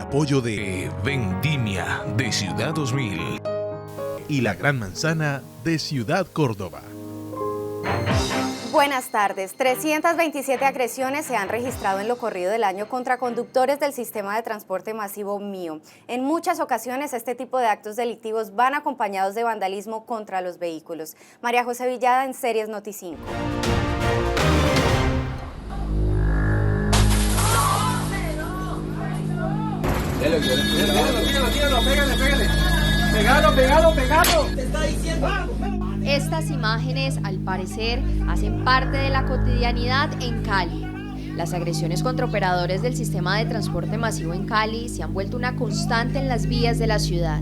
apoyo de Vendimia de Ciudad 2000 y La Gran Manzana de Ciudad Córdoba. Buenas tardes. 327 agresiones se han registrado en lo corrido del año contra conductores del sistema de transporte masivo MIO. En muchas ocasiones este tipo de actos delictivos van acompañados de vandalismo contra los vehículos. María José Villada en Series Noti 5. Pégalo. Te está diciendo. Estas imágenes, al parecer, hacen parte de la cotidianidad en Cali. Las agresiones contra operadores del sistema de transporte masivo en Cali se han vuelto una constante en las vías de la ciudad.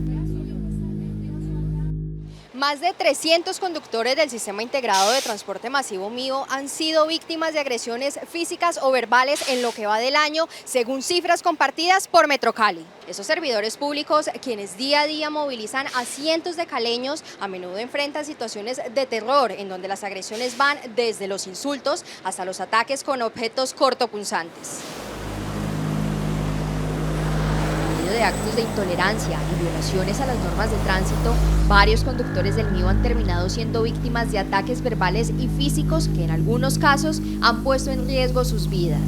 Más de 300 conductores del Sistema Integrado de Transporte Masivo MIO han sido víctimas de agresiones físicas o verbales en lo que va del año, según cifras compartidas por Metrocali. Esos servidores públicos, quienes día a día movilizan a cientos de caleños, a menudo enfrentan situaciones de terror, en donde las agresiones van desde los insultos hasta los ataques con objetos cortopunzantes. De actos de intolerancia y violaciones a las normas de tránsito, varios conductores del MIO han terminado siendo víctimas de ataques verbales y físicos que en algunos casos han puesto en riesgo sus vidas.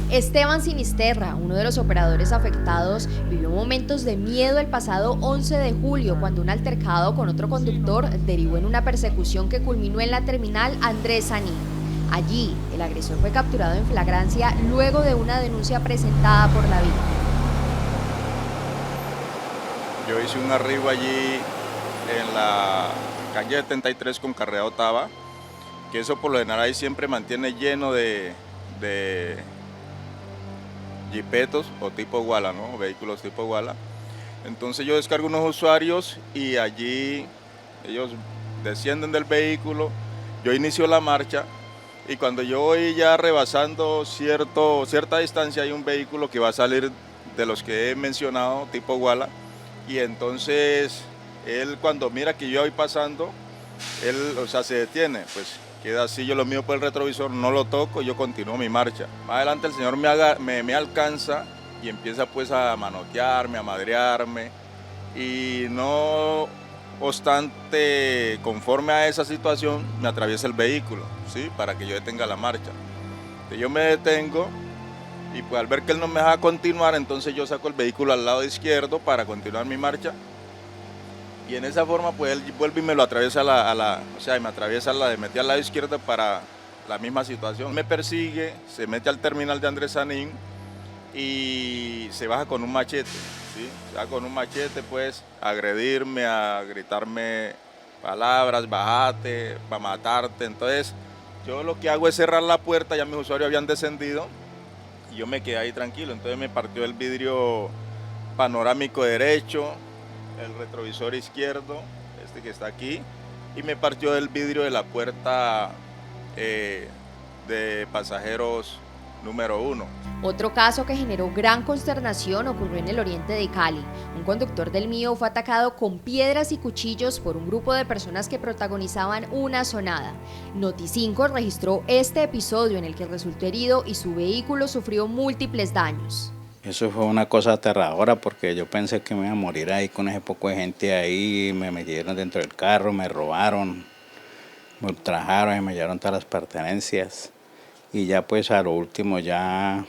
Esteban Sinisterra, uno de los operadores afectados, vivió momentos de miedo el pasado 11 de julio cuando un altercado con otro conductor derivó en una persecución que culminó en la terminal Andrés Sanín. Allí, el agresor fue capturado en flagrancia luego de una denuncia presentada por la víctima. Yo hice un arribo allí en la calle 73 con Carrera Otava, que eso por lo general ahí siempre mantiene lleno de jipetos o tipo Guala, ¿no? Vehículos tipo Guala. Entonces yo descargo unos usuarios y allí ellos descienden del vehículo, yo inicio la marcha. Y cuando yo voy ya rebasando cierta distancia, hay un vehículo que va a salir de los que he mencionado, tipo Guala, y entonces él cuando mira que yo voy pasando, él, se detiene, pues queda así, yo lo miro por el retrovisor, no lo toco, yo continúo mi marcha. Más adelante el señor me alcanza y empieza pues a manotearme, a madrearme, y no obstante, conforme a esa situación, me atraviesa el vehículo, ¿sí? Para que yo detenga la marcha. Entonces yo me detengo y pues al ver que él no me deja continuar, entonces yo saco el vehículo al lado izquierdo para continuar mi marcha. Y en esa forma pues él vuelve y me lo atraviesa me metí al lado izquierdo para la misma situación. Me persigue, se mete al terminal de Andrés Sanín y se baja con un machete. ¿Sí? Ya con un machete, pues, a agredirme, a gritarme palabras, bajate, para matarte. Entonces, yo lo que hago es cerrar la puerta, ya mis usuarios habían descendido y yo me quedé ahí tranquilo. Entonces me partió el vidrio panorámico derecho, el retrovisor izquierdo, este que está aquí, y me partió el vidrio de la puerta de pasajeros número 1. Otro caso que generó gran consternación ocurrió en el oriente de Cali. Un conductor del MIO fue atacado con piedras y cuchillos por un grupo de personas que protagonizaban una sonada. Noti 5 registró este episodio en el que resultó herido y su vehículo sufrió múltiples daños. Eso fue una cosa aterradora porque yo pensé que me iba a morir ahí con ese poco de gente ahí, me metieron dentro del carro, me robaron, me ultrajaron y me llevaron todas las pertenencias. Y ya pues a lo último ya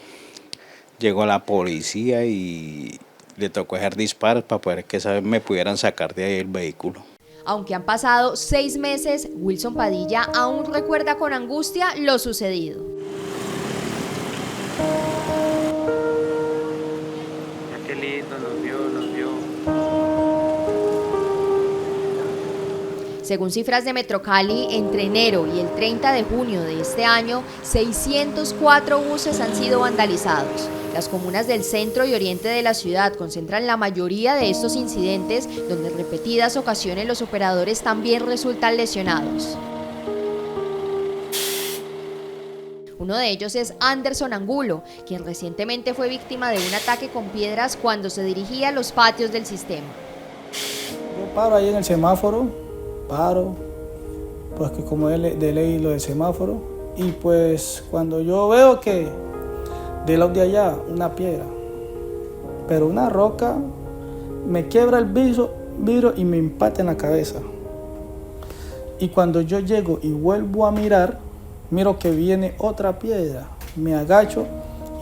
llegó la policía y le tocó hacer disparos para poder que me pudieran sacar de ahí el vehículo. Aunque han pasado 6 meses, Wilson Padilla aún recuerda con angustia lo sucedido. Qué lindo, nos vio. Según cifras de Metrocali, entre enero y el 30 de junio de este año, 604 buses han sido vandalizados. Las comunas del centro y oriente de la ciudad concentran la mayoría de estos incidentes, donde en repetidas ocasiones los operadores también resultan lesionados. Uno de ellos es Anderson Angulo, quien recientemente fue víctima de un ataque con piedras cuando se dirigía a los patios del sistema. Yo paro ahí en el semáforo. Pues que como es de ley lo del semáforo, y pues cuando yo veo que De lado de allá, una piedra. Pero una roca me quiebra el vidrio y me impacta en la cabeza. Y cuando yo llego y vuelvo a mirar, miro que viene otra piedra. Me agacho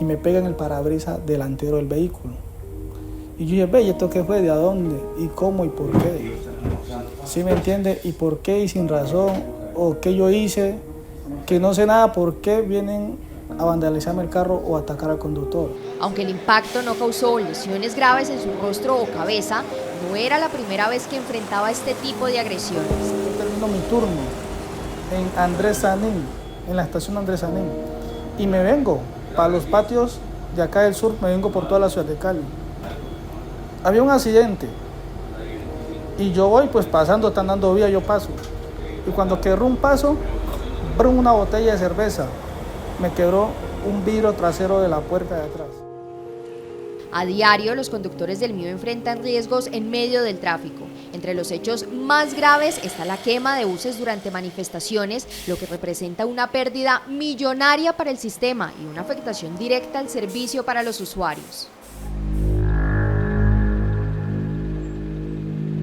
y me pega en el parabrisas delantero del vehículo. Y yo dije, ve, ¿y esto qué fue? ¿De a dónde? ¿Y cómo? ¿Y por qué? ¿Sí me entiende? ¿Y por qué? ¿Y sin razón? ¿O qué yo hice? Que no sé nada, ¿por qué vienen a vandalizarme el carro o atacar al conductor? Aunque el impacto no causó lesiones graves en su rostro o cabeza, no era la primera vez que enfrentaba este tipo de agresiones. Yo termino mi turno en Andrés Sanín, en la estación Andrés Sanín, y me vengo para los patios de acá del sur, me vengo por toda la ciudad de Cali. Había un accidente y yo voy pues pasando, están dando vía, yo paso. Y cuando quebró un paso, brum, una botella de cerveza, me quebró un vidrio trasero de la puerta de atrás. A diario, los conductores del Mío enfrentan riesgos en medio del tráfico. Entre los hechos más graves está la quema de buses durante manifestaciones, lo que representa una pérdida millonaria para el sistema y una afectación directa al servicio para los usuarios.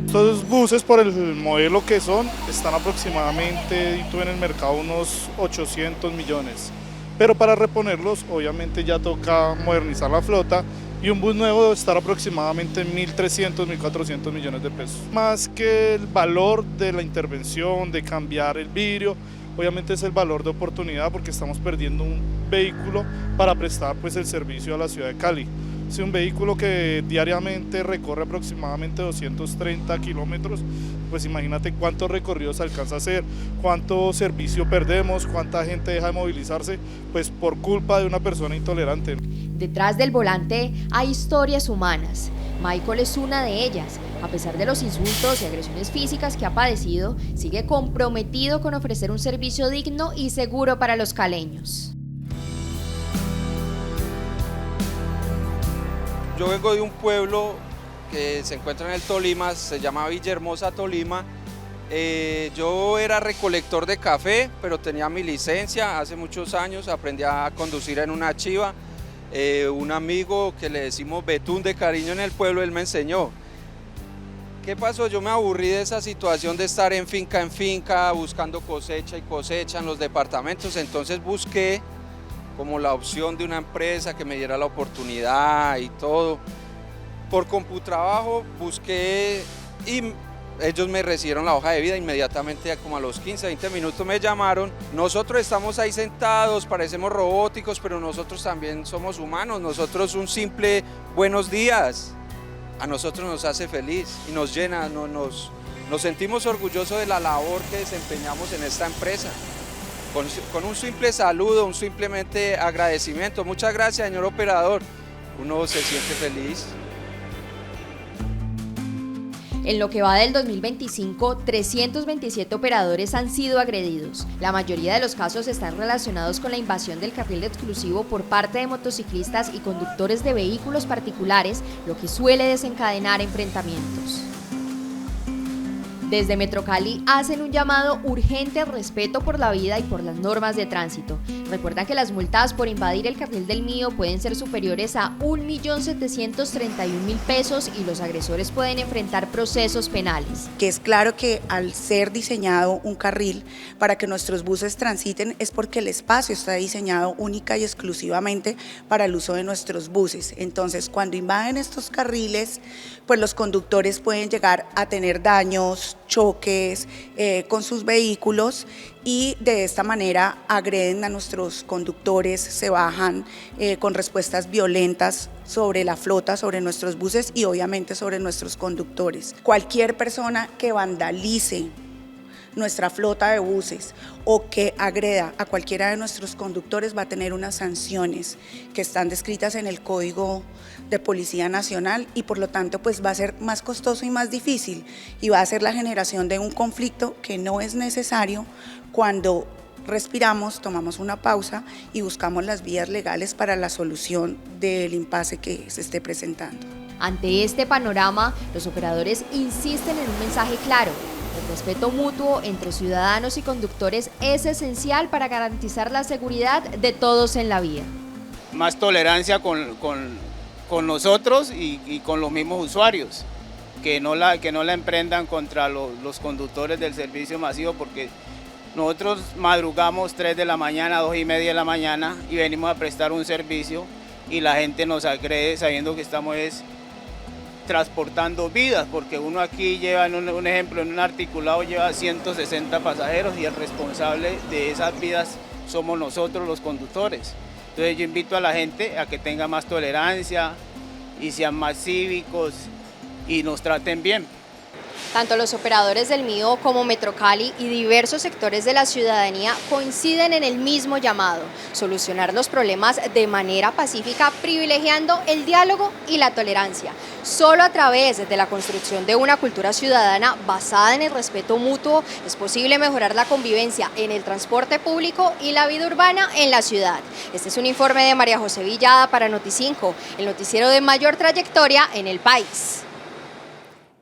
Estos buses, por el modelo que son, están aproximadamente en el mercado unos 800 millones. Pero para reponerlos, obviamente ya toca modernizar la flota y un bus nuevo debe estar aproximadamente en 1.300, 1.400 millones de pesos. Más que el valor de la intervención, de cambiar el vidrio, obviamente es el valor de oportunidad porque estamos perdiendo un vehículo para prestar pues, el servicio a la ciudad de Cali. Es un vehículo que diariamente recorre aproximadamente 230 kilómetros, pues imagínate cuántos recorridos alcanza a hacer, cuánto servicio perdemos, cuánta gente deja de movilizarse, pues por culpa de una persona intolerante. Detrás del volante hay historias humanas. Michael es una de ellas. A pesar de los insultos y agresiones físicas que ha padecido, sigue comprometido con ofrecer un servicio digno y seguro para los caleños. Yo vengo de un pueblo que se encuentra en el Tolima, se llama Villahermosa, Tolima. Yo era recolector de café, pero tenía mi licencia hace muchos años, aprendí a conducir en una chiva. Un amigo que le decimos Betún de cariño en el pueblo, él me enseñó. ¿Qué pasó? Yo me aburrí de esa situación de estar en finca buscando cosecha y cosecha en los departamentos, entonces busqué como la opción de una empresa que me diera la oportunidad y todo. Por Computrabajo busqué y ellos me recibieron la hoja de vida inmediatamente, como a los 15, 20 minutos me llamaron. Nosotros estamos ahí sentados, parecemos robóticos, pero nosotros también somos humanos. Nosotros un simple buenos días, a nosotros nos hace feliz y nos llena, nos sentimos orgullosos de la labor que desempeñamos en esta empresa. Con un simple saludo, un simplemente agradecimiento. Muchas gracias, señor operador. Uno se siente feliz. En lo que va del 2025, 327 operadores han sido agredidos. La mayoría de los casos están relacionados con la invasión del carril exclusivo por parte de motociclistas y conductores de vehículos particulares, lo que suele desencadenar enfrentamientos. Desde Metrocali hacen un llamado urgente al respeto por la vida y por las normas de tránsito. Recuerdan que las multas por invadir el carril del Mío pueden ser superiores a 1.731.000 pesos y los agresores pueden enfrentar procesos penales. Que es claro que al ser diseñado un carril para que nuestros buses transiten es porque el espacio está diseñado única y exclusivamente para el uso de nuestros buses. Entonces, cuando invaden estos carriles, pues los conductores pueden llegar a tener daños, choques con sus vehículos y de esta manera agreden a nuestros conductores, se bajan con respuestas violentas sobre la flota, sobre nuestros buses y obviamente sobre nuestros conductores. Cualquier persona que vandalice nuestra flota de buses o que agreda a cualquiera de nuestros conductores va a tener unas sanciones que están descritas en el Código de Policía Nacional y por lo tanto pues va a ser más costoso y más difícil y va a ser la generación de un conflicto que no es necesario cuando respiramos, tomamos una pausa y buscamos las vías legales para la solución del impasse que se esté presentando. Ante este panorama, los operadores insisten en un mensaje claro. El respeto mutuo entre ciudadanos y conductores es esencial para garantizar la seguridad de todos en la vía. más tolerancia con nosotros y con los mismos usuarios, que no la emprendan contra los conductores del servicio masivo, porque nosotros madrugamos 3 de la mañana, 2:30 de la mañana y venimos a prestar un servicio y la gente nos agrede sabiendo que estamos transportando vidas, porque uno aquí lleva, en un ejemplo, en un articulado lleva 160 pasajeros y el responsable de esas vidas somos nosotros los conductores. Entonces yo invito a la gente a que tenga más tolerancia y sean más cívicos y nos traten bien. Tanto los operadores del MIO como Metrocali y diversos sectores de la ciudadanía coinciden en el mismo llamado: solucionar los problemas de manera pacífica, privilegiando el diálogo y la tolerancia. Solo a través de la construcción de una cultura ciudadana basada en el respeto mutuo es posible mejorar la convivencia en el transporte público y la vida urbana en la ciudad. Este es un informe de María José Villada para Noti5, el noticiero de mayor trayectoria en el país.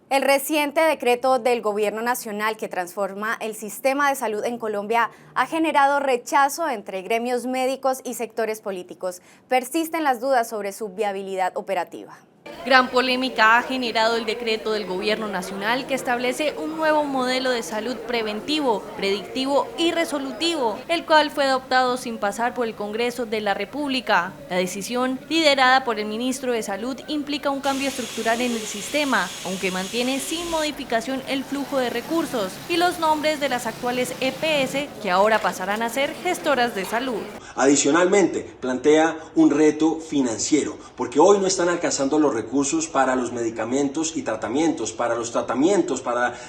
El reciente decreto del Gobierno Nacional que transforma el sistema de salud en Colombia ha generado rechazo entre gremios médicos y sectores políticos. Persisten las dudas sobre su viabilidad operativa. Gran polémica ha generado el decreto del Gobierno Nacional que establece un nuevo modelo de salud preventivo, predictivo y resolutivo, el cual fue adoptado sin pasar por el Congreso de la República. La decisión, liderada por el ministro de Salud, implica un cambio estructural en el sistema, aunque mantiene sin modificación el flujo de recursos y los nombres de las actuales EPS, que ahora pasarán a ser gestoras de salud. Adicionalmente, plantea un reto financiero, porque hoy no están alcanzando los recursos para los medicamentos y tratamientos, para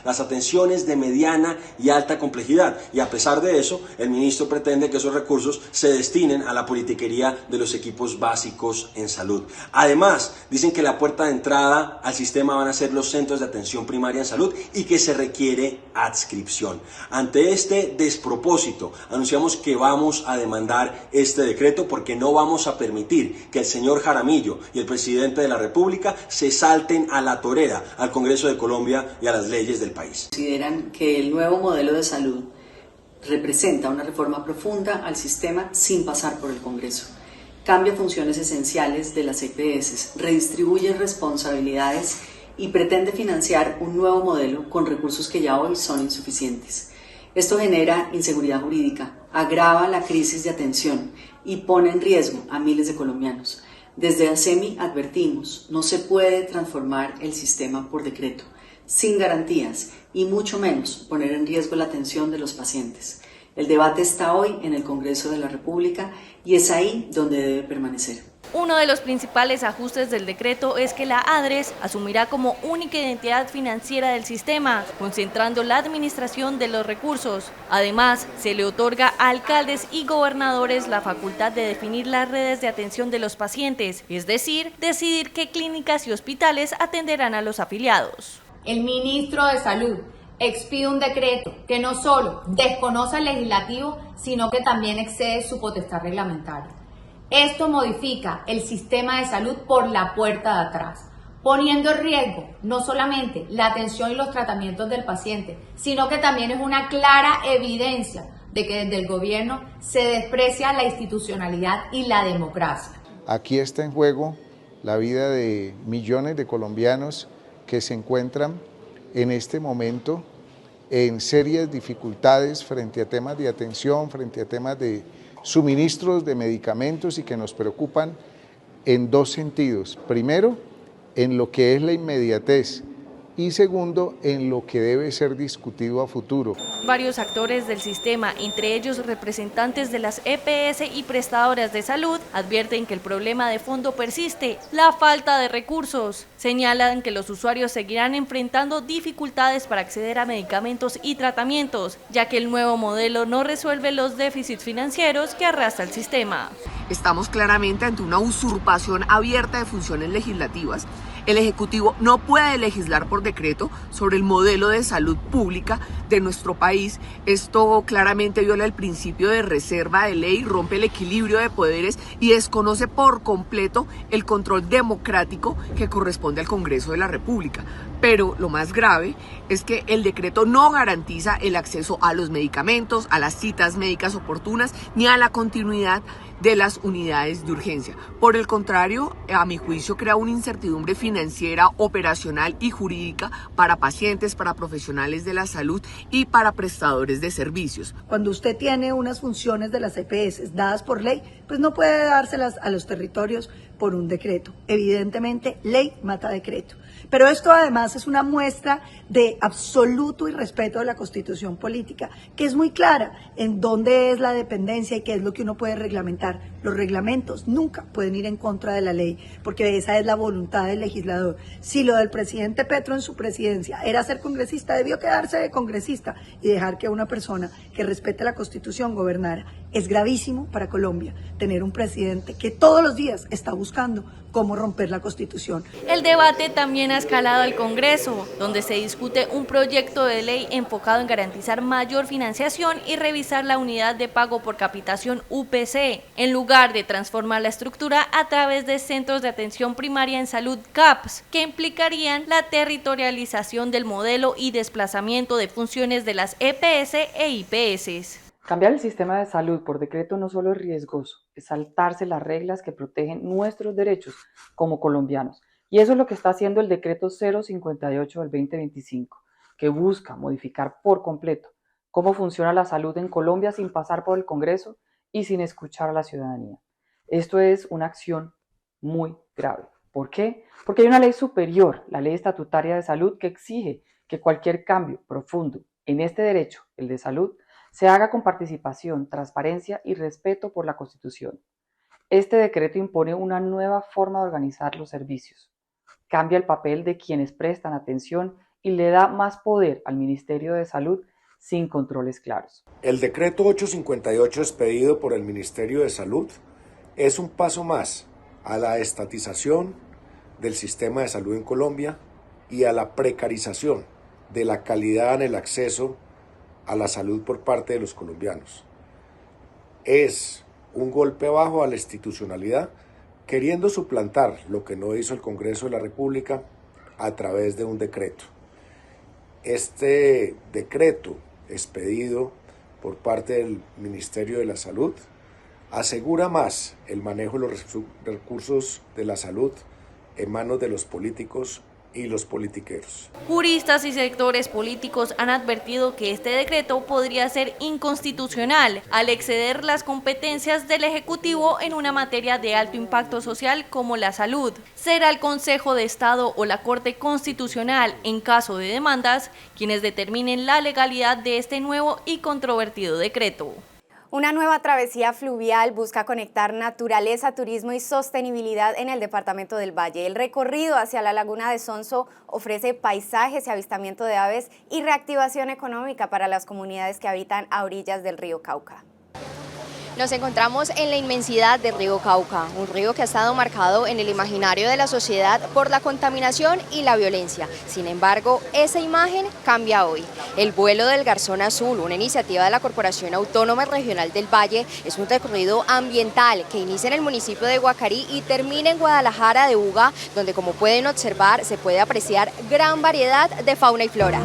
las atenciones de mediana y alta complejidad. Y a pesar de eso, el ministro pretende que esos recursos se destinen a la politiquería de los equipos básicos en salud. Además, dicen que la puerta de entrada al sistema van a ser los centros de atención primaria en salud y que se requiere adscripción. Ante este despropósito, anunciamos que vamos a demandar este decreto porque no vamos a permitir que el señor Jaramillo y el presidente de la República se salten a la torera al Congreso de Colombia y a las leyes del país. Consideran que el nuevo modelo de salud representa una reforma profunda al sistema sin pasar por el Congreso. Cambia funciones esenciales de las EPS, redistribuye responsabilidades y pretende financiar un nuevo modelo con recursos que ya hoy son insuficientes. Esto genera inseguridad jurídica, agrava la crisis de atención y pone en riesgo a miles de colombianos. Desde ASEMI advertimos, no se puede transformar el sistema por decreto, sin garantías y mucho menos poner en riesgo la atención de los pacientes. El debate está hoy en el Congreso de la República y es ahí donde debe permanecer. Uno de los principales ajustes del decreto es que la ADRES asumirá como única identidad financiera del sistema, concentrando la administración de los recursos. Además, se le otorga a alcaldes y gobernadores la facultad de definir las redes de atención de los pacientes, es decir, decidir qué clínicas y hospitales atenderán a los afiliados. El ministro de Salud expide un decreto que no solo desconoce al legislativo, sino que también excede su potestad reglamentaria. Esto modifica el sistema de salud por la puerta de atrás, poniendo en riesgo no solamente la atención y los tratamientos del paciente, sino que también es una clara evidencia de que desde el gobierno se desprecia la institucionalidad y la democracia. Aquí está en juego la vida de millones de colombianos que se encuentran en este momento en serias dificultades frente a temas de atención, frente a temas de suministros de medicamentos y que nos preocupan en dos sentidos. Primero, en lo que es la inmediatez y segundo, en lo que debe ser discutido a futuro. Varios actores del sistema, entre ellos representantes de las EPS y prestadoras de salud, advierten que el problema de fondo persiste, la falta de recursos. Señalan que los usuarios seguirán enfrentando dificultades para acceder a medicamentos y tratamientos, ya que el nuevo modelo no resuelve los déficits financieros que arrastra el sistema. Estamos claramente ante una usurpación abierta de funciones legislativas El Ejecutivo no puede legislar por decreto sobre el modelo de salud pública de nuestro país. Esto claramente viola el principio de reserva de ley, rompe el equilibrio de poderes y desconoce por completo el control democrático que corresponde al Congreso de la República. Pero lo más grave es que el decreto no garantiza el acceso a los medicamentos, a las citas médicas oportunas, ni a la continuidad de las unidades de urgencia. Por el contrario, a mi juicio crea una incertidumbre financiera, operacional y jurídica para pacientes, para profesionales de la salud y para prestadores de servicios. Cuando usted tiene unas funciones de las EPS dadas por ley, pues no puede dárselas a los territorios por un decreto. Evidentemente, ley mata decreto. Pero esto además es una muestra de absoluto irrespeto de la Constitución política, que es muy clara en dónde es la dependencia y qué es lo que uno puede reglamentar. Los reglamentos nunca pueden ir en contra de la ley, porque esa es la voluntad del legislador. Si lo del presidente Petro en su presidencia era ser congresista, debió quedarse de congresista y dejar que una persona que respete la Constitución gobernara. Es gravísimo para Colombia tener un presidente que todos los días está buscando cómo romper la Constitución. El debate también ha escalado al Congreso, donde se discute un proyecto de ley enfocado en garantizar mayor financiación y revisar la unidad de pago por capitación UPC, en lugar de transformar la estructura a través de centros de atención primaria en salud CAPS, que implicarían la territorialización del modelo y desplazamiento de funciones de las EPS e IPS. Cambiar el sistema de salud por decreto no solo es riesgoso, es saltarse las reglas que protegen nuestros derechos como colombianos. Y eso es lo que está haciendo el decreto 058 del 2025, que busca modificar por completo cómo funciona la salud en Colombia sin pasar por el Congreso y sin escuchar a la ciudadanía. Esto es una acción muy grave. ¿Por qué? Porque hay una ley superior, la Ley Estatutaria de Salud, que exige que cualquier cambio profundo en este derecho, el de salud, se haga con participación, transparencia y respeto por la Constitución. Este decreto impone una nueva forma de organizar los servicios, cambia el papel de quienes prestan atención y le da más poder al Ministerio de Salud sin controles claros. El decreto 858 expedido por el Ministerio de Salud es un paso más a la estatización del sistema de salud en Colombia y a la precarización de la calidad en el acceso a la salud por parte de los colombianos. Es un golpe bajo a la institucionalidad, queriendo suplantar lo que no hizo el Congreso de la República a través de un decreto. Este decreto expedido por parte del Ministerio de la Salud asegura más el manejo de los recursos de la salud en manos de los políticos y los politiqueros. Juristas y sectores políticos han advertido que este decreto podría ser inconstitucional al exceder las competencias del Ejecutivo en una materia de alto impacto social como la salud. Será el Consejo de Estado o la Corte Constitucional, en caso de demandas, quienes determinen la legalidad de este nuevo y controvertido decreto. Una nueva travesía fluvial busca conectar naturaleza, turismo y sostenibilidad en el departamento del Valle. El recorrido hacia la laguna de Sonso ofrece paisajes y avistamiento de aves y reactivación económica para las comunidades que habitan a orillas del río Cauca. Nos encontramos en la inmensidad del río Cauca, un río que ha estado marcado en el imaginario de la sociedad por la contaminación y la violencia. Sin embargo, esa imagen cambia hoy. El vuelo del Garzón Azul, una iniciativa de la Corporación Autónoma Regional del Valle, es un recorrido ambiental que inicia en el municipio de Guacarí y termina en Guadalajara de Uga, donde, como pueden observar, se puede apreciar gran variedad de fauna y flora.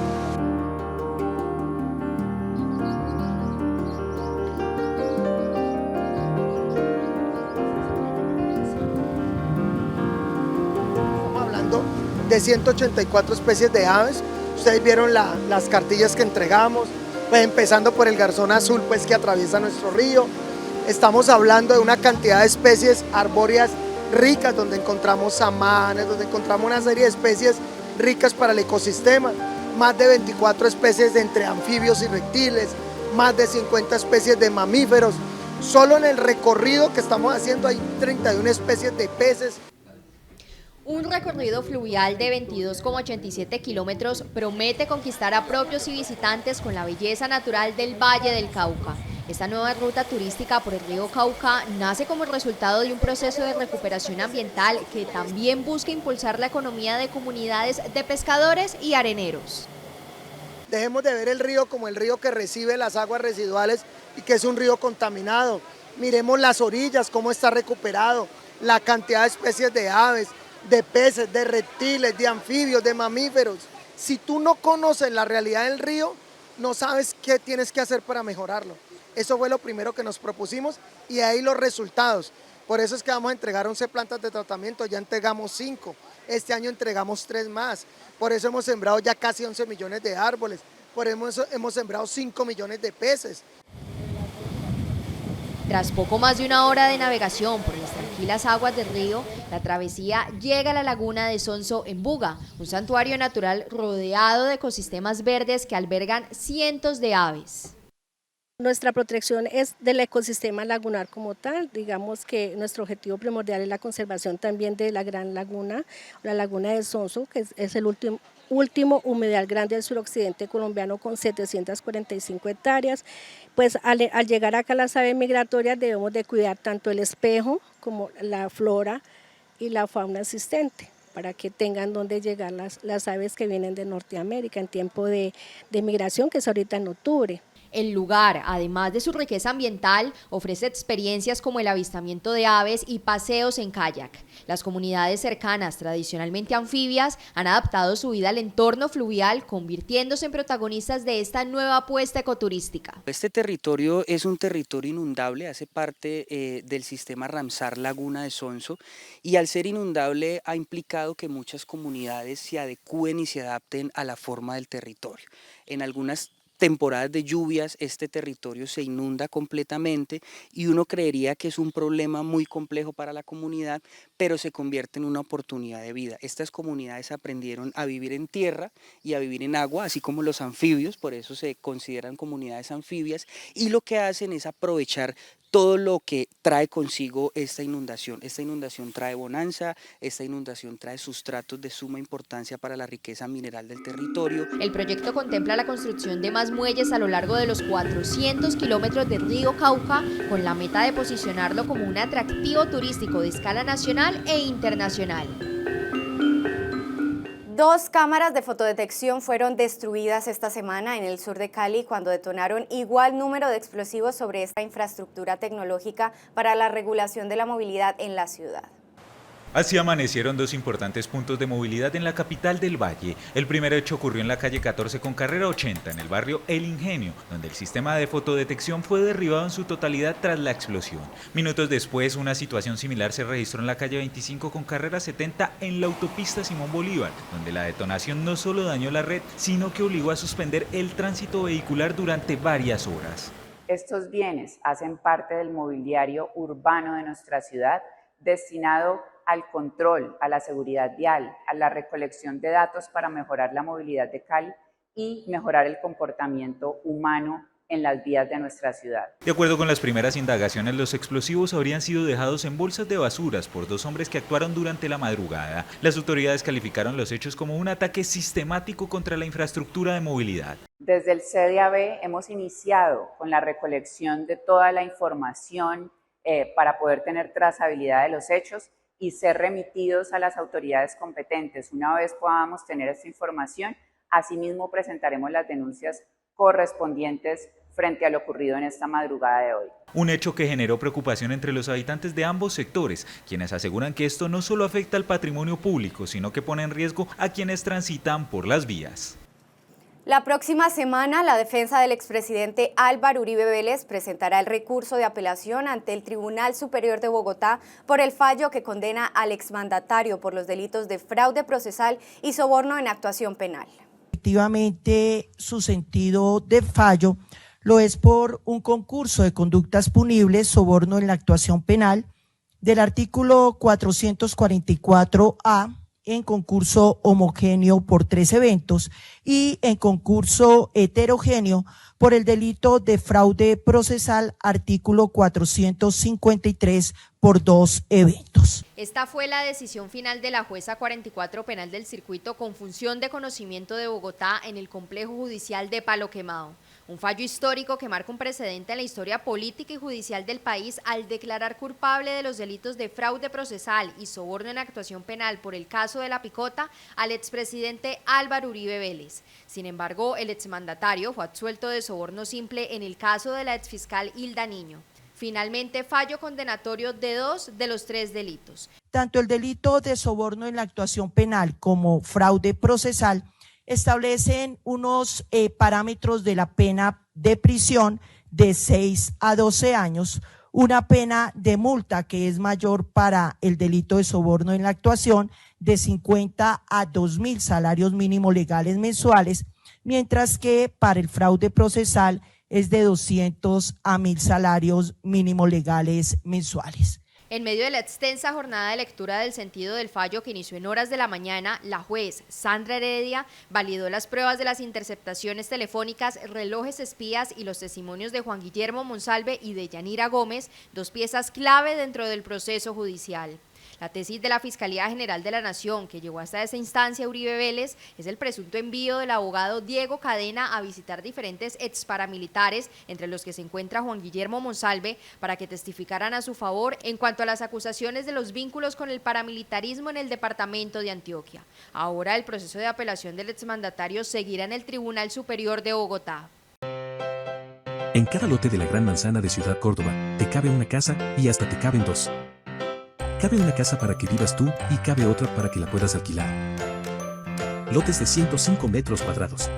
De 184 especies de aves. Ustedes vieron las cartillas que entregamos, pues empezando por el garzón azul, pues que atraviesa nuestro río. Estamos hablando de una cantidad de especies arbóreas ricas, donde encontramos samanes, donde encontramos una serie de especies ricas para el ecosistema, más de 24 especies de entre anfibios y reptiles, más de 50 especies de mamíferos. Solo en el recorrido que estamos haciendo hay 31 especies de peces. Un recorrido fluvial de 22,87 kilómetros promete conquistar a propios y visitantes con la belleza natural del Valle del Cauca. Esta nueva ruta turística por el río Cauca nace como el resultado de un proceso de recuperación ambiental que también busca impulsar la economía de comunidades de pescadores y areneros. Dejemos de ver el río como el río que recibe las aguas residuales y que es un río contaminado. Miremos las orillas, cómo está recuperado, la cantidad de especies de aves, de peces, de reptiles, de anfibios, de mamíferos. Si tú no conoces la realidad del río, no sabes qué tienes que hacer para mejorarlo. Eso fue lo primero que nos propusimos y de ahí los resultados. Por eso es que vamos a entregar 11 plantas de tratamiento, ya entregamos 5. Este año entregamos 3 más. Por eso hemos sembrado ya casi 11 millones de árboles. Por eso hemos sembrado 5 millones de peces. Tras poco más de una hora de navegación por las tranquilas aguas del río, la travesía llega a la laguna de Sonso en Buga, un santuario natural rodeado de ecosistemas verdes que albergan cientos de aves. Nuestra protección es del ecosistema lagunar como tal. Digamos que nuestro objetivo primordial es la conservación también de la gran laguna, la laguna de Sonso, que es el último humedal grande del suroccidente colombiano con 745 hectáreas. Pues al llegar acá las aves migratorias debemos de cuidar tanto el espejo como la flora y la fauna existente, para que tengan donde llegar las aves que vienen de Norteamérica en tiempo de migración, que es ahorita en octubre. El lugar, además de su riqueza ambiental, ofrece experiencias como el avistamiento de aves y paseos en kayak. Las comunidades cercanas, tradicionalmente anfibias, han adaptado su vida al entorno fluvial, convirtiéndose en protagonistas de esta nueva apuesta ecoturística. Este territorio es un territorio inundable, hace parte del sistema Ramsar Laguna de Sonso, y al ser inundable ha implicado que muchas comunidades se adecúen y se adapten a la forma del territorio. En algunas temporadas de lluvias este territorio se inunda completamente y uno creería que es un problema muy complejo para la comunidad, pero se convierte en una oportunidad de vida. Estas comunidades aprendieron a vivir en tierra y a vivir en agua, así como los anfibios, por eso se consideran comunidades anfibias, y lo que hacen es aprovechar todo lo que trae consigo esta inundación. Esta inundación trae bonanza, esta inundación trae sustratos de suma importancia para la riqueza mineral del territorio. El proyecto contempla la construcción de más muelles a lo largo de los 400 kilómetros del río Cauca, con la meta de posicionarlo como un atractivo turístico de escala nacional e internacional. 2 cámaras de fotodetección fueron destruidas esta semana en el sur de Cali cuando detonaron igual número de explosivos sobre esta infraestructura tecnológica para la regulación de la movilidad en la ciudad. Así amanecieron 2 importantes puntos de movilidad en la capital del Valle. El primer hecho ocurrió en la calle 14 con carrera 80, en el barrio El Ingenio, donde el sistema de fotodetección fue derribado en su totalidad tras la explosión. Minutos después, una situación similar se registró en la calle 25 con carrera 70 en la autopista Simón Bolívar, donde la detonación no solo dañó la red, sino que obligó a suspender el tránsito vehicular durante varias horas. Estos bienes hacen parte del mobiliario urbano de nuestra ciudad, destinado al control, a la seguridad vial, a la recolección de datos para mejorar la movilidad de Cali y mejorar el comportamiento humano en las vías de nuestra ciudad. De acuerdo con las primeras indagaciones, los explosivos habrían sido dejados en bolsas de basuras por 2 hombres que actuaron durante la madrugada. Las autoridades calificaron los hechos como un ataque sistemático contra la infraestructura de movilidad. Desde el CDAB hemos iniciado con la recolección de toda la información para poder tener trazabilidad de los hechos y ser remitidos a las autoridades competentes. Una vez podamos tener esta información, asimismo presentaremos las denuncias correspondientes frente a lo ocurrido en esta madrugada de hoy. Un hecho que generó preocupación entre los habitantes de ambos sectores, quienes aseguran que esto no solo afecta al patrimonio público, sino que pone en riesgo a quienes transitan por las vías. La próxima semana, la defensa del expresidente Álvaro Uribe Vélez presentará el recurso de apelación ante el Tribunal Superior de Bogotá por el fallo que condena al exmandatario por los delitos de fraude procesal y soborno en actuación penal. Efectivamente, su sentido de fallo lo es por un concurso de conductas punibles, soborno en la actuación penal, del artículo 444A, en concurso homogéneo por 3 eventos y en concurso heterogéneo por el delito de fraude procesal, artículo 453 por 2 eventos. Esta fue la decisión final de la jueza 44 penal del circuito con función de conocimiento de Bogotá en el complejo judicial de Palo Quemado. Un fallo histórico que marca un precedente en la historia política y judicial del país al declarar culpable de los delitos de fraude procesal y soborno en actuación penal por el caso de La Picota al expresidente Álvaro Uribe Vélez. Sin embargo, el exmandatario fue absuelto de soborno simple en el caso de la exfiscal Hilda Niño. Finalmente, fallo condenatorio de 2 de los 3 delitos. Tanto el delito de soborno en la actuación penal como fraude procesal establecen unos parámetros de la pena de prisión de 6 a 12 años, una pena de multa que es mayor para el delito de soborno en la actuación de 50 a 2.000 salarios mínimos legales mensuales, mientras que para el fraude procesal es de 200 a 1.000 salarios mínimos legales mensuales. En medio de la extensa jornada de lectura del sentido del fallo que inició en horas de la mañana, la juez Sandra Heredia validó las pruebas de las interceptaciones telefónicas, relojes espías y los testimonios de Juan Guillermo Monsalve y de Yanira Gómez, 2 piezas clave dentro del proceso judicial. La tesis de la Fiscalía General de la Nación, que llegó hasta esa instancia Uribe Vélez, es el presunto envío del abogado Diego Cadena a visitar diferentes exparamilitares, entre los que se encuentra Juan Guillermo Monsalve, para que testificaran a su favor en cuanto a las acusaciones de los vínculos con el paramilitarismo en el departamento de Antioquia. Ahora el proceso de apelación del exmandatario seguirá en el Tribunal Superior de Bogotá. En cada lote de la Gran Manzana de Ciudad Córdoba, te cabe una casa y hasta te caben 2. Cabe una casa para que vivas tú y cabe otra para que la puedas alquilar. Lotes de 105 metros cuadrados.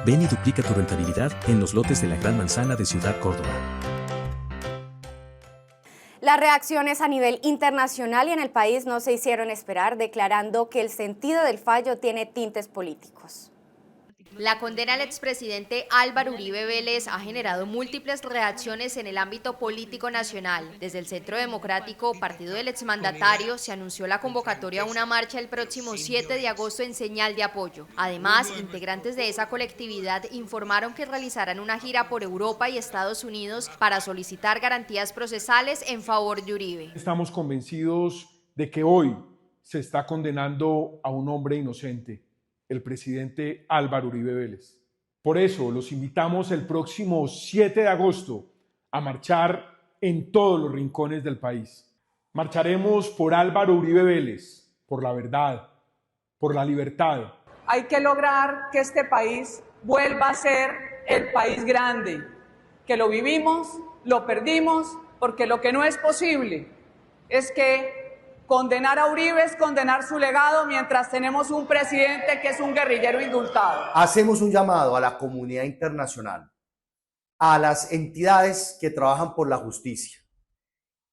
Ven y duplica tu rentabilidad en los lotes de la Gran Manzana de Ciudad Córdoba. Las reacciones a nivel internacional y en el país no se hicieron esperar, declarando que el sentido del fallo tiene tintes políticos. La condena al expresidente Álvaro Uribe Vélez ha generado múltiples reacciones en el ámbito político nacional. Desde el Centro Democrático, partido del exmandatario, se anunció la convocatoria a una marcha el próximo 7 de agosto en señal de apoyo. Además, integrantes de esa colectividad informaron que realizarán una gira por Europa y Estados Unidos para solicitar garantías procesales en favor de Uribe. Estamos convencidos de que hoy se está condenando a un hombre inocente, el presidente Álvaro Uribe Vélez. Por eso los invitamos el próximo 7 de agosto a marchar en todos los rincones del país. Marcharemos por Álvaro Uribe Vélez, por la verdad, por la libertad. Hay que lograr que este país vuelva a ser el país grande, que lo vivimos, lo perdimos, porque lo que no es posible es que condenar a Uribe es condenar su legado mientras tenemos un presidente que es un guerrillero indultado. Hacemos un llamado a la comunidad internacional, a las entidades que trabajan por la justicia.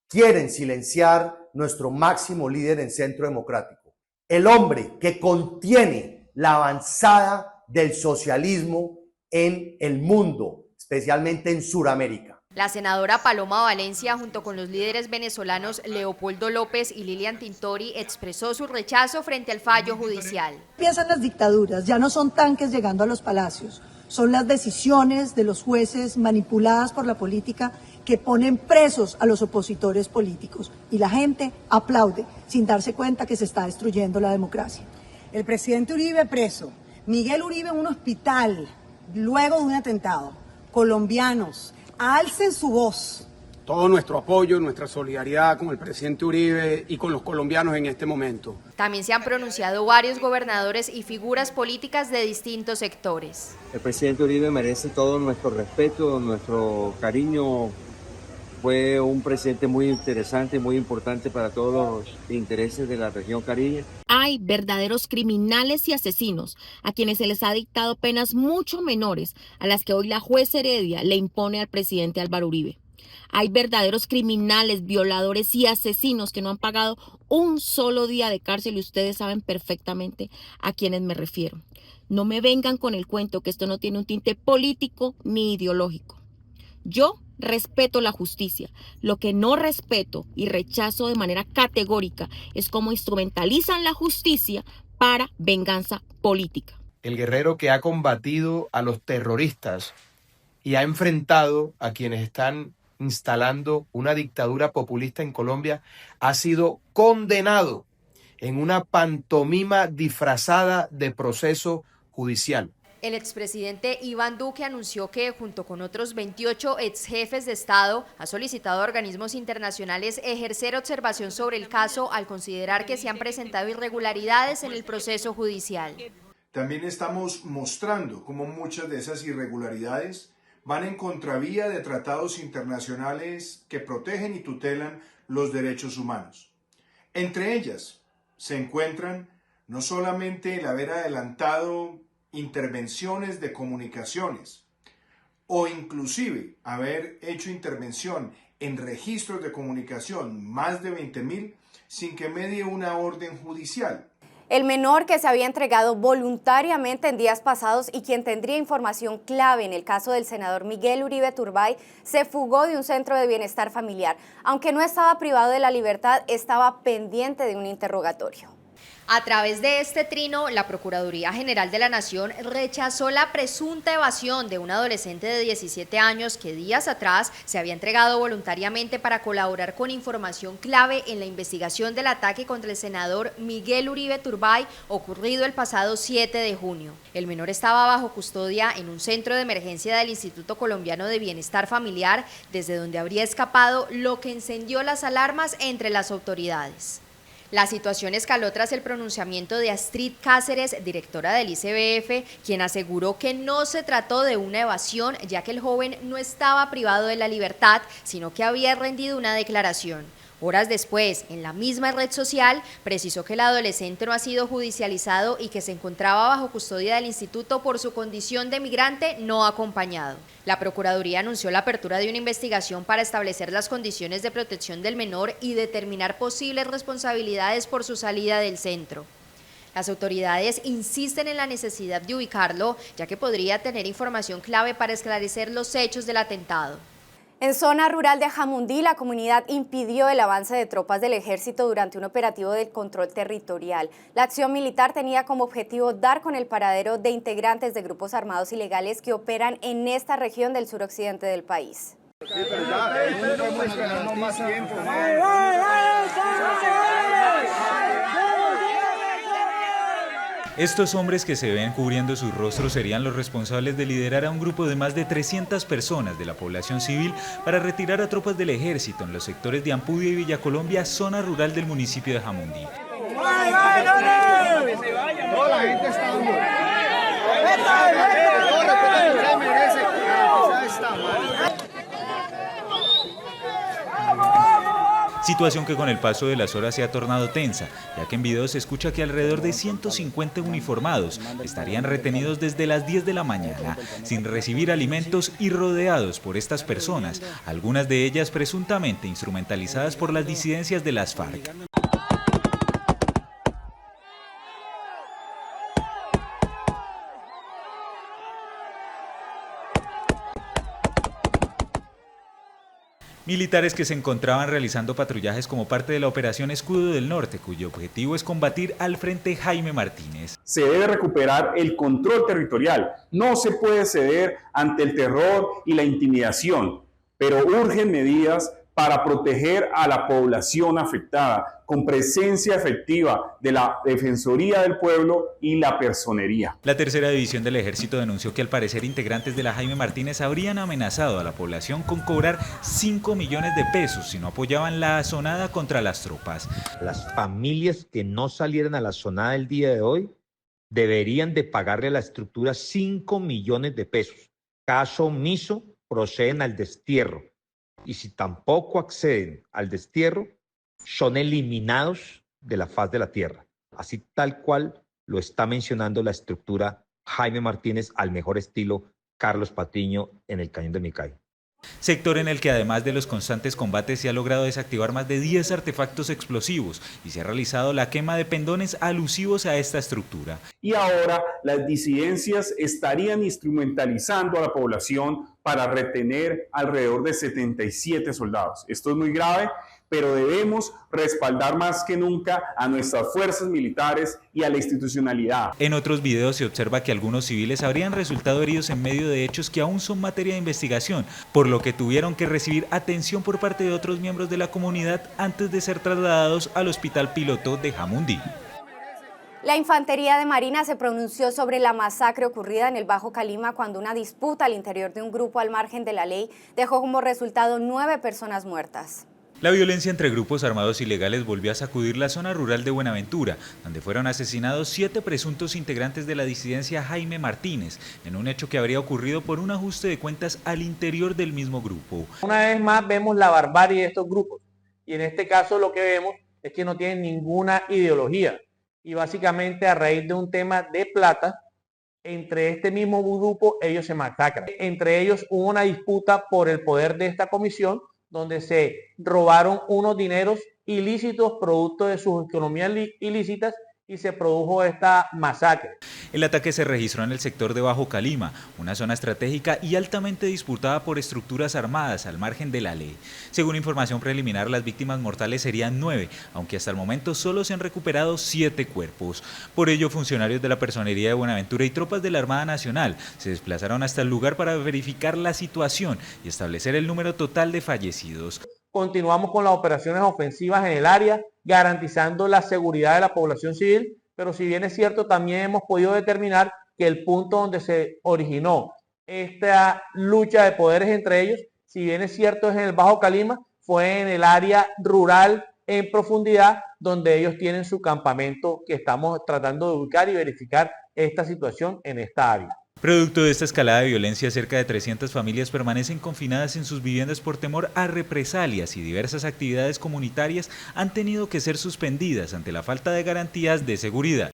Quieren silenciar nuestro máximo líder en Centro Democrático, el hombre que contiene la avanzada del socialismo en el mundo, especialmente en Sudamérica. La senadora Paloma Valencia, junto con los líderes venezolanos Leopoldo López y Lilian Tintori, expresó su rechazo frente al fallo judicial. Piensan las dictaduras, ya no son tanques llegando a los palacios, son las decisiones de los jueces manipuladas por la política que ponen presos a los opositores políticos y la gente aplaude sin darse cuenta que se está destruyendo la democracia. El presidente Uribe preso, Miguel Uribe en un hospital luego de un atentado, colombianos, alcen su voz. Todo nuestro apoyo, nuestra solidaridad con el presidente Uribe y con los colombianos en este momento. También se han pronunciado varios gobernadores y figuras políticas de distintos sectores. El presidente Uribe merece todo nuestro respeto, nuestro cariño. Fue un presidente muy interesante, muy importante para todos los intereses de la región Caribe. Hay verdaderos criminales y asesinos a quienes se les ha dictado penas mucho menores a las que hoy la juez Heredia le impone al presidente Álvaro Uribe. Hay verdaderos criminales, violadores y asesinos que no han pagado un solo día de cárcel y ustedes saben perfectamente a quienes me refiero. No me vengan con el cuento que esto no tiene un tinte político ni ideológico. Yo respeto la justicia. Lo que no respeto y rechazo de manera categórica es cómo instrumentalizan la justicia para venganza política. El guerrero que ha combatido a los terroristas y ha enfrentado a quienes están instalando una dictadura populista en Colombia ha sido condenado en una pantomima disfrazada de proceso judicial. El expresidente Iván Duque anunció que, junto con otros 28 exjefes de Estado, ha solicitado a organismos internacionales ejercer observación sobre el caso al considerar que se han presentado irregularidades en el proceso judicial. También estamos mostrando cómo muchas de esas irregularidades van en contravía de tratados internacionales que protegen y tutelan los derechos humanos. Entre ellas se encuentran no solamente el haber adelantado intervenciones de comunicaciones o inclusive haber hecho intervención en registros de comunicación, más de 20.000, sin que medie una orden judicial. El menor que se había entregado voluntariamente en días pasados y quien tendría información clave en el caso del senador Miguel Uribe Turbay se fugó de un centro de bienestar familiar. Aunque no estaba privado de la libertad, estaba pendiente de un interrogatorio. A través de este trino, la Procuraduría General de la Nación rechazó la presunta evasión de un adolescente de 17 años que días atrás se había entregado voluntariamente para colaborar con información clave en la investigación del ataque contra el senador Miguel Uribe Turbay ocurrido el pasado 7 de junio. El menor estaba bajo custodia en un centro de emergencia del Instituto Colombiano de Bienestar Familiar, desde donde habría escapado, lo que encendió las alarmas entre las autoridades. La situación escaló tras el pronunciamiento de Astrid Cáceres, directora del ICBF, quien aseguró que no se trató de una evasión, ya que el joven no estaba privado de la libertad, sino que había rendido una declaración. Horas después, en la misma red social, precisó que el adolescente no ha sido judicializado y que se encontraba bajo custodia del instituto por su condición de migrante no acompañado. La Procuraduría anunció la apertura de una investigación para establecer las condiciones de protección del menor y determinar posibles responsabilidades por su salida del centro. Las autoridades insisten en la necesidad de ubicarlo, ya que podría tener información clave para esclarecer los hechos del atentado. En zona rural de Jamundí, la comunidad impidió el avance de tropas del ejército durante un operativo de control territorial. La acción militar tenía como objetivo dar con el paradero de integrantes de grupos armados ilegales que operan en esta región del suroccidente del país. Estos hombres que se ven cubriendo sus rostros serían los responsables de liderar a un grupo de más de 300 personas de la población civil para retirar a tropas del ejército en los sectores de Ampudia y Villa Colombia, zona rural del municipio de Jamundí. Situación que con el paso de las horas se ha tornado tensa, ya que en video se escucha que alrededor de 150 uniformados estarían retenidos desde las 10 de la mañana, sin recibir alimentos y rodeados por estas personas, algunas de ellas presuntamente instrumentalizadas por las disidencias de las FARC. Militares que se encontraban realizando patrullajes como parte de la Operación Escudo del Norte, cuyo objetivo es combatir al Frente Jaime Martínez. Se debe recuperar el control territorial, no se puede ceder ante el terror y la intimidación, pero urgen medidas para proteger a la población afectada, con presencia efectiva de la Defensoría del Pueblo y la Personería. La tercera división del Ejército denunció que al parecer integrantes de la Jaime Martínez habrían amenazado a la población con cobrar 5 millones de pesos si no apoyaban la azonada contra las tropas. Las familias que no salieran a la azonada el día de hoy deberían de pagarle a la estructura 5 millones de pesos. Caso omiso, proceden al destierro. Y si tampoco acceden al destierro, son eliminados de la faz de la tierra, así tal cual lo está mencionando la estructura Jaime Martínez al mejor estilo Carlos Patiño en el Cañón de Micay. Sector en el que además de los constantes combates se ha logrado desactivar más de 10 artefactos explosivos y se ha realizado la quema de pendones alusivos a esta estructura. Y ahora las disidencias estarían instrumentalizando a la población para retener alrededor de 77 soldados. Esto es muy grave, pero debemos respaldar más que nunca a nuestras fuerzas militares y a la institucionalidad. En otros videos se observa que algunos civiles habrían resultado heridos en medio de hechos que aún son materia de investigación, por lo que tuvieron que recibir atención por parte de otros miembros de la comunidad antes de ser trasladados al Hospital Piloto de Jamundí. La Infantería de Marina se pronunció sobre la masacre ocurrida en el Bajo Calima cuando una disputa al interior de un grupo al margen de la ley dejó como resultado 9 personas muertas. La violencia entre grupos armados ilegales volvió a sacudir la zona rural de Buenaventura, donde fueron asesinados 7 presuntos integrantes de la disidencia Jaime Martínez, en un hecho que habría ocurrido por un ajuste de cuentas al interior del mismo grupo. Una vez más vemos la barbarie de estos grupos, y en este caso lo que vemos es que no tienen ninguna ideología, y básicamente a raíz de un tema de plata, entre este mismo grupo ellos se masacran. Entre ellos hubo una disputa por el poder de esta comisión, donde se robaron unos dineros ilícitos producto de sus economías ilícitas y se produjo esta masacre. El ataque se registró en el sector de Bajo Calima, una zona estratégica y altamente disputada por estructuras armadas al margen de la ley. Según información preliminar, las víctimas mortales serían 9, aunque hasta el momento solo se han recuperado 7 cuerpos. Por ello, funcionarios de la Personería de Buenaventura y tropas de la Armada Nacional se desplazaron hasta el lugar para verificar la situación y establecer el número total de fallecidos. Continuamos con las operaciones ofensivas en el área, garantizando la seguridad de la población civil, pero si bien es cierto, también hemos podido determinar que el punto donde se originó esta lucha de poderes entre ellos, si bien es cierto es en el Bajo Calima, fue en el área rural en profundidad, donde ellos tienen su campamento que estamos tratando de ubicar y verificar esta situación en esta área. Producto de esta escalada de violencia, cerca de 300 familias permanecen confinadas en sus viviendas por temor a represalias y diversas actividades comunitarias han tenido que ser suspendidas ante la falta de garantías de seguridad.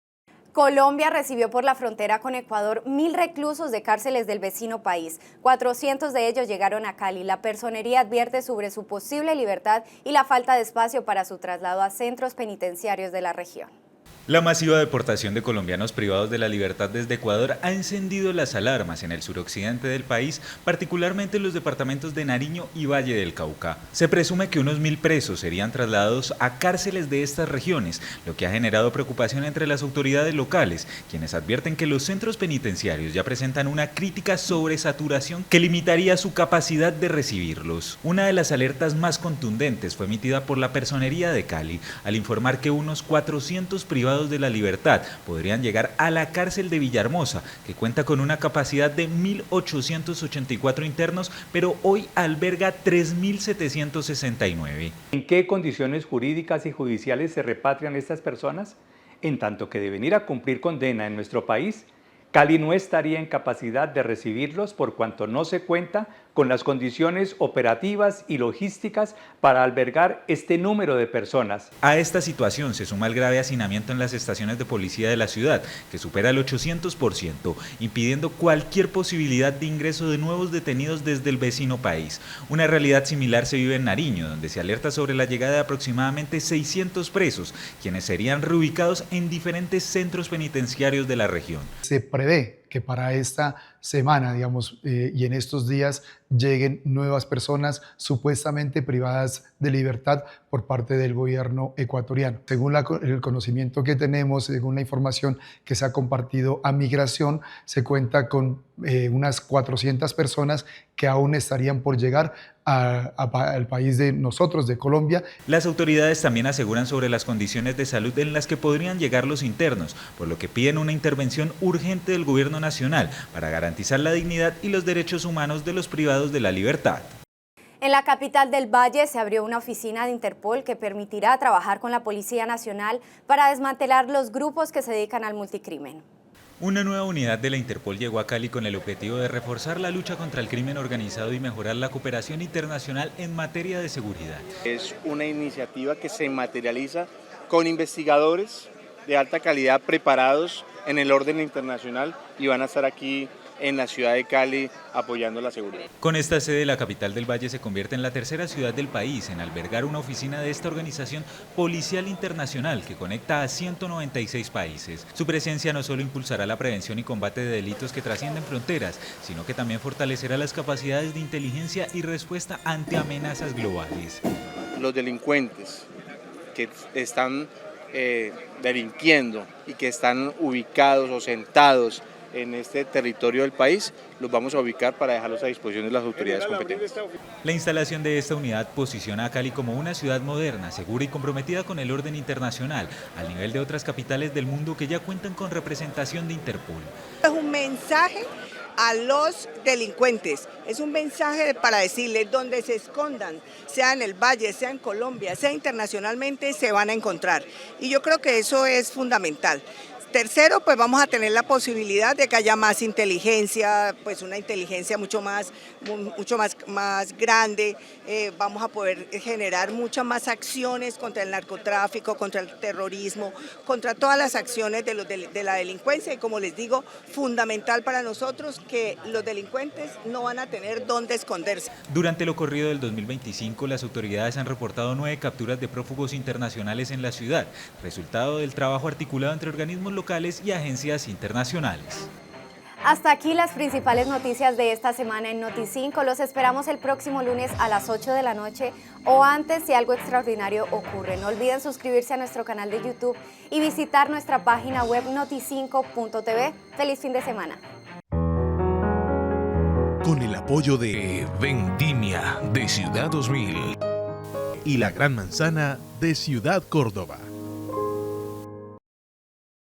Colombia recibió por la frontera con Ecuador 1.000 reclusos de cárceles del vecino país. 400 de ellos llegaron a Cali. La Personería advierte sobre su posible libertad y la falta de espacio para su traslado a centros penitenciarios de la región. La masiva deportación de colombianos privados de la libertad desde Ecuador ha encendido las alarmas en el suroccidente del país, particularmente en los departamentos de Nariño y Valle del Cauca. Se presume que unos 1.000 presos serían trasladados a cárceles de estas regiones, lo que ha generado preocupación entre las autoridades locales, quienes advierten que los centros penitenciarios ya presentan una crítica sobresaturación que limitaría su capacidad de recibirlos. Una de las alertas más contundentes fue emitida por la Personería de Cali, al informar que unos 400 privados de la libertad podrían llegar a la cárcel de Villahermosa, que cuenta con una capacidad de 1.884 internos, pero hoy alberga 3.769. ¿En qué condiciones jurídicas y judiciales se repatrian estas personas? En tanto que de venir a cumplir condena en nuestro país, Cali no estaría en capacidad de recibirlos por cuanto no se cuenta con las condiciones operativas y logísticas para albergar este número de personas. A esta situación se suma el grave hacinamiento en las estaciones de policía de la ciudad, que supera el 800%, impidiendo cualquier posibilidad de ingreso de nuevos detenidos desde el vecino país. Una realidad similar se vive en Nariño, donde se alerta sobre la llegada de aproximadamente 600 presos, quienes serían reubicados en diferentes centros penitenciarios de la región. Se prevé que para esta semana, digamos, y en estos días lleguen nuevas personas supuestamente privadas de libertad por parte del gobierno ecuatoriano. Según el conocimiento que tenemos, según la información que se ha compartido a Migración, se cuenta con unas 400 personas que aún estarían por llegar al país de nosotros, de Colombia. Las autoridades también aseguran sobre las condiciones de salud en las que podrían llegar los internos, por lo que piden una intervención urgente del gobierno nacional para garantizar la dignidad y los derechos humanos de los privados de la libertad. En la capital del Valle se abrió una oficina de Interpol que permitirá trabajar con la Policía Nacional para desmantelar los grupos que se dedican al multicrimen. Una nueva unidad de la Interpol llegó a Cali con el objetivo de reforzar la lucha contra el crimen organizado y mejorar la cooperación internacional en materia de seguridad. Es una iniciativa que se materializa con investigadores de alta calidad preparados en el orden internacional y van a estar aquí en la ciudad de Cali apoyando la seguridad. Con esta sede, la capital del Valle se convierte en la tercera ciudad del país en albergar una oficina de esta organización policial internacional que conecta a 196 países. Su presencia no solo impulsará la prevención y combate de delitos que trascienden fronteras, sino que también fortalecerá las capacidades de inteligencia y respuesta ante amenazas globales. Los delincuentes que están delinquiendo y que están ubicados o sentados en este territorio del país, los vamos a ubicar para dejarlos a disposición de las autoridades competentes. La instalación de esta unidad posiciona a Cali como una ciudad moderna, segura y comprometida con el orden internacional, al nivel de otras capitales del mundo que ya cuentan con representación de Interpol. Es un mensaje a los delincuentes, es un mensaje para decirles donde se escondan, sea en el Valle, sea en Colombia, sea internacionalmente, se van a encontrar. Y yo creo que eso es fundamental. Tercero, pues vamos a tener la posibilidad de que haya más inteligencia, pues una inteligencia mucho más grande, vamos a poder generar muchas más acciones contra el narcotráfico, contra el terrorismo, contra todas las acciones de la delincuencia y como les digo, fundamental para nosotros que los delincuentes no van a tener dónde esconderse. Durante lo corrido del 2025, las autoridades han reportado 9 capturas de prófugos internacionales en la ciudad, resultado del trabajo articulado entre organismos locales y agencias internacionales. Hasta aquí las principales noticias de esta semana en Noti5. Los esperamos el próximo lunes a las 8 de la noche o antes si algo extraordinario ocurre. No olviden suscribirse a nuestro canal de YouTube y visitar nuestra página web noti5.tv. ¡Feliz fin de semana! Con el apoyo de Vendimia de Ciudad 2000 y La Gran Manzana de Ciudad Córdoba.